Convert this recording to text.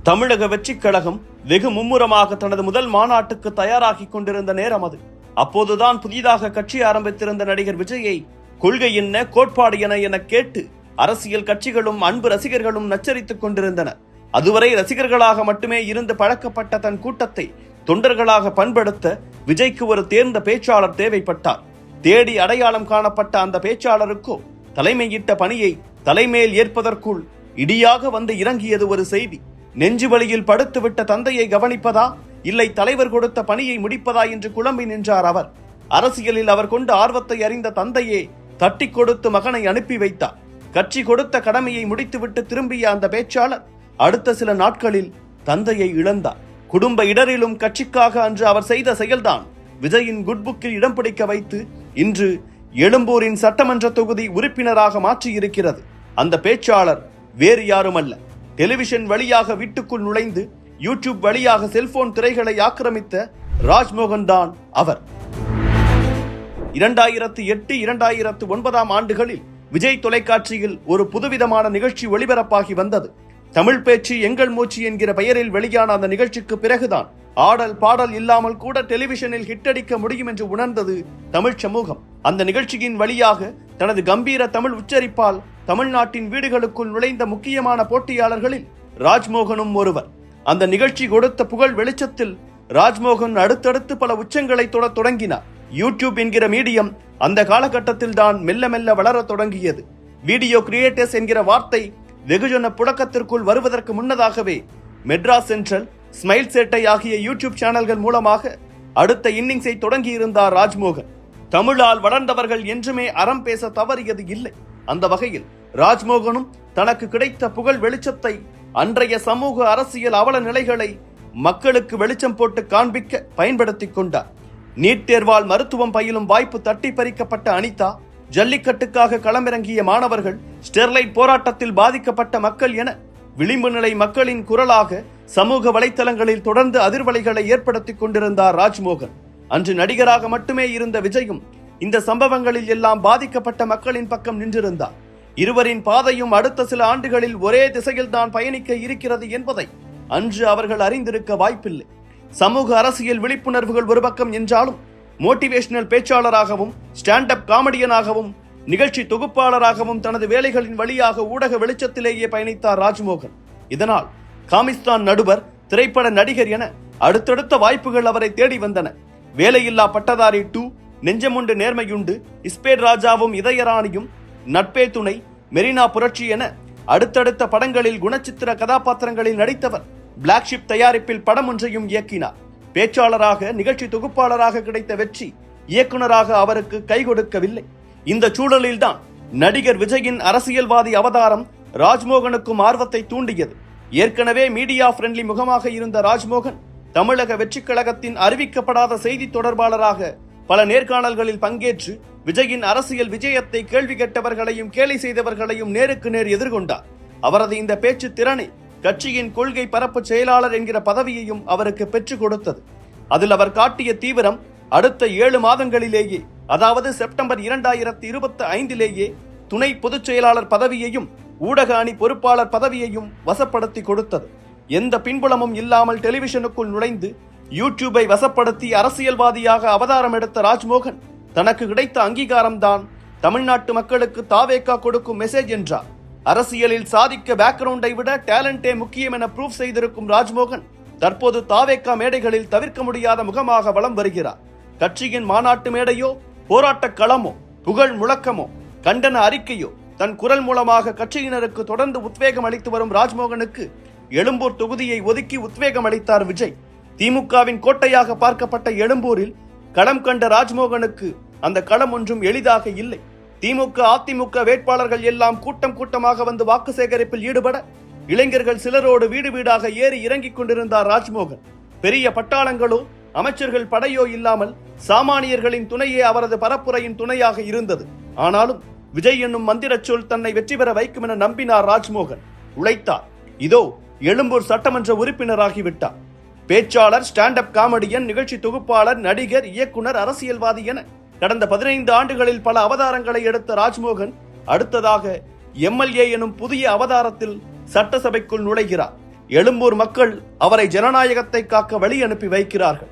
தமிழக வெற்றிக் கழகம் வெகு மும்முரமாக தனது முதல் மாநாட்டுக்கு தயாராகி கொண்டிருந்த நேரம் அது. அப்போதுதான் புதிதாக கட்சி ஆரம்பித்திருந்த நடிகர் விஜயை கொள்கை என்ன, கோட்பாடு என கேட்டு அரசியல் கட்சிகளும் அன்பு ரசிகர்களும் நச்சரித்துக் கொண்டிருந்தனர். அதுவரை ரசிகர்களாக மட்டுமே இருந்து பழக்கப்பட்ட தன் கூட்டத்தை தொண்டர்களாக பண்படுத்த விஜய்க்கு ஒரு தேர்ந்த பேச்சாளர் தேவைப்பட்டார். தேடி அடையாளம் காணப்பட்ட அந்த பேச்சாளருக்கோ தலைமையிட்ட பணியை தலைமையில் ஏற்பதற்குள் இடியாக வந்து இறங்கியது ஒரு செய்தி. நெஞ்சு வலியில் படுத்துவிட்ட தந்தையை கவனிப்பதா இல்லை தலைவர் கொடுத்த பணியை முடிப்பதா என்று குழம்பி நின்றார் அவர். அரசியலில் அவர் கொண்ட ஆர்வத்தை அறிந்த தந்தையே தட்டி கொடுத்து மகனை அனுப்பி வைத்தார். கட்சி கொடுத்த கடமையை முடித்துவிட்டு திரும்பிய அந்த பேச்சாளர் அடுத்த சில நாட்களில் தந்தையை இழந்தார். குடும்ப இடரிலும் கட்சிக்காக அன்று அவர் செய்த செயல்தான் விஜயின் குட்புக்கில் இடம் பிடிக்க வைத்து இன்று எழும்பூரின் சட்டமன்ற தொகுதி உறுப்பினராக மாற்றியிருக்கிறது. அந்த பேச்சாளர் வேறு யாருமல்ல, டெலிவிஷன் வழியாக வீட்டுக்குள் நுழைந்து யூடியூப் வழியாக செல்போன் திரைகளை ஆக்கிரமித்த ராஜ்மோகன் தான் அவர். 2008-2009 ஆண்டுகளில் விஜய் தொலைக்காட்சியில் ஒரு புதுவிதமான நிகழ்ச்சி ஒளிபரப்பாகி வந்தது. தமிழ் பேச்சு எங்கள் மூச்சு என்கிற பெயரில் வெளியான அந்த நிகழ்ச்சிக்கு பிறகுதான் ஆடல் பாடல் இல்லாமல் கூட டெலிவிஷனில் ஹிட்டடிக்க முடியும் என்று உணர்ந்தது தமிழ் சமூகம். அந்த நிகழ்ச்சியின் வழியாக தனது கம்பீர தமிழ் உச்சரிப்பால் தமிழ்நாட்டின் வீடுகளுக்குள் நுழைந்த முக்கியமான போட்டியாளர்களில் ராஜ்மோகனும் ஒருவர். அந்த நிகழ்ச்சி கொடுத்த புகழ் வெளிச்சத்தில் ராஜ்மோகன் அடுத்தடுத்து பல உச்சங்களை தொடத் தொடங்கினார். யூடியூப் என்கிற மீடியம் அந்த காலகட்டத்தில் தான் மெல்ல மெல்ல வளர தொடங்கியது. வீடியோ கிரியேட்டர்ஸ் என்கிற வார்த்தை வெகுஜன புழக்கத்திற்குள் வருவதற்கு முன்னதாகவே மெட்ராஸ் சென்ட்ரல், ஸ்மைல் சேட்டை ஆகிய யூடியூப் சேனல்கள் மூலமாக அடுத்த இன்னிங்ஸை தொடங்கியிருந்தார் ராஜ்மோகன். தமிழால் வளர்ந்தவர்கள் என்றுமே அறம் பேச தவறியது இல்லை. அந்த வகையில் ராஜ்மோகனும் தனக்கு கிடைத்த புகழ் வெளிச்சத்தை, அன்றைய சமூக அரசியல் அவல நிலைகளை மக்களுக்கு வெளிச்சம் போட்டு காண்பிக்க பயன்படுத்திக் கொண்டார். நீட் தேர்வால் மருத்துவம் பயிலும் வாய்ப்பு தட்டி பறிக்கப்பட்ட அனிதா, ஜல்லிக்கட்டுக்காக களமிறங்கிய மாணவர்கள், ஸ்டெர்லைட் போராட்டத்தில் பாதிக்கப்பட்ட மக்கள் என விளிம்பு நிலை மக்களின் குரலாக சமூக வலைத்தளங்களில் தொடர்ந்து அதிர்வலைகளை ஏற்படுத்திக் கொண்டிருந்தார் ராஜ்மோகன். அன்று நடிகராக மட்டுமே இருந்த விஜயும் இந்த சம்பவங்களில் எல்லாம் பாதிக்கப்பட்ட மக்களின் பக்கம் நின்றிருந்தார். இருவரின் பாதையும் அடுத்த சில ஆண்டுகளில் ஒரே திசையில் தான் பயணிக்க இருக்கிறது என்பதை அன்று அவர்கள் அறிந்திருக்க வாய்ப்பில்லை. சமூக அரசியல் விழிப்புணர்வுகள் ஒரு பக்கம் என்றாலும் மோட்டிவேஷனல் பேச்சாளராகவும், ஸ்டாண்ட் அப் காமெடியனாகவும், நிகழ்ச்சி தொகுப்பாளராகவும் தனது வேலைகளின் வழியாக ஊடக வெளிச்சத்திலேயே பயணித்தார் ராஜ்மோகன். இதனால் காமிஸ்தான் நடுவர், திரைப்பட நடிகர் என அடுத்தடுத்த வாய்ப்புகள் அவரை தேடி வந்தன. வேலையில்லா பட்டதாரி 2, நெஞ்சமுண்டு நேர்மையுண்டு, இஸ்பேட் ராஜாவும் இதயராணியும், நட்பே துணை, மெரினா புரட்சி என அடுத்தடுத்த படங்களில் குணச்சித்திர கதாபாத்திரங்களில் நடித்தவர் பிளாக்ஷிப் தயாரிப்பில் படம் ஒன்றையும் இயக்கினார். பேச்சாளராக, நிகழ்ச்சி தொகுப்பாளராக கிடைத்த வெற்றி இயக்குனராக அவருக்கு கை கொடுக்கவில்லை. இந்த சூழலில்தான் நடிகர் விஜயின் அரசியல்வாதி அவதாரம் ராஜ்மோகனுக்கும் ஆர்வத்தை தூண்டியது. ஏற்கனவே மீடியா ஃப்ரெண்ட்லி முகமாக இருந்த ராஜ்மோகன் தமிழக வெற்றிக் கழகத்தின் அறிவிக்கப்படாத செய்தி தொடர்பாளராக பல நேர்காணல்களில் பங்கேற்று விஜயின் அரசியல் விஜயத்தை கேள்வி கேட்டவர்களையும் கேலி செய்தவர்களையும் நேருக்கு நேர் எதிர்கொண்டார். அவரது இந்த பேச்சு திறனை கட்சியின் கொள்கை பரப்பு செயலாளர் என்கிற பதவியையும் அவருக்கு பெற்றுக் கொடுத்தது. அதில் அவர் காட்டிய தீவிரம் அடுத்த 7 மாதங்களிலேயே, அதாவது செப்டம்பர் 2025 துணை பொதுச் செயலாளர் பதவியையும் ஊடக அணி பொறுப்பாளர் பதவியையும் வசப்படுத்தி கொடுத்தது. எந்த பின்புலமும் இல்லாமல் டெலிவிஷனுக்குள் நுழைந்து யூடியூபை வசப்படுத்தி அரசியல்வாதியாக அவதாரம் எடுத்த ராஜ்மோகன் தனக்கு கிடைத்த அங்கீகாரம் தான் தமிழ்நாட்டு மக்களுக்கு தாவேக்கா கொடுக்கும் மெசேஜ் என்றார். அரசியலில் சாதிக்க பேக்ரவுண்டை விட டேலண்டே முக்கியம் என ப்ரூவ் செய்திருக்கும் ராஜ்மோகன் தற்போது தாவேக்கா மேடைகளில் தவிர்க்க முடியாத முகமாக வலம் வருகிறார். கட்சியின் மாநாட்டு மேடையோ, போராட்ட களமோ, புகழ் முழக்கமோ, கண்டன அறிக்கையோ, தன் குரல் மூலமாக கட்சியினருக்கு தொடர்ந்து உத்வேகம் அளித்து வரும் ராஜ்மோகனுக்கு எழும்பூர் தொகுதியை ஒதுக்கி உத்வேகம் அளித்தார் விஜய். திமுகவின் கோட்டையாக பார்க்கப்பட்ட எழும்பூரில் களம் கண்ட ராஜ்மோகனுக்கு அந்த களம் ஒன்றும் எளிதாக இல்லை. திமுக, அதிமுக வேட்பாளர்கள் எல்லாம் கூட்டம் கூட்டமாக வந்து வாக்கு சேகரிப்பில் ஈடுபட இளைஞர்கள் சிலரோடு வீடு வீடாக ஏறி இறங்கிக் கொண்டிருந்தார் ராஜ்மோகன். பெரிய பட்டாளங்களோ, அமைச்சர்கள் படையோ இல்லாமல் சாமானியர்களின் துணையே அவரது பரப்புரையின் துணையாக இருந்தது. ஆனாலும் விஜய் என்னும் மந்திர சொல் தன்னை வெற்றி பெற வைக்கும் என நம்பினார் ராஜ்மோகன். உழைத்தார். இதோ எழும்பூர் சட்டமன்ற உறுப்பினராகிவிட்டார். பேச்சாளர், ஸ்டாண்ட் அப் காமெடியன், நிகழ்ச்சி தொகுப்பாளர், நடிகர், இயக்குனர், அரசியல்வாதி என கடந்த 15 ஆண்டுகளில் பல அவதாரங்களை எடுத்த ராஜ்மோகன் அடுத்ததாக எம்எல்ஏ எனும் புதிய அவதாரத்தில் சட்டசபைக்குள் நுழைகிறார். எழும்பூர் மக்கள் அவரை ஜனநாயகத்தை காக்க வழி அனுப்பி வைக்கிறார்கள்.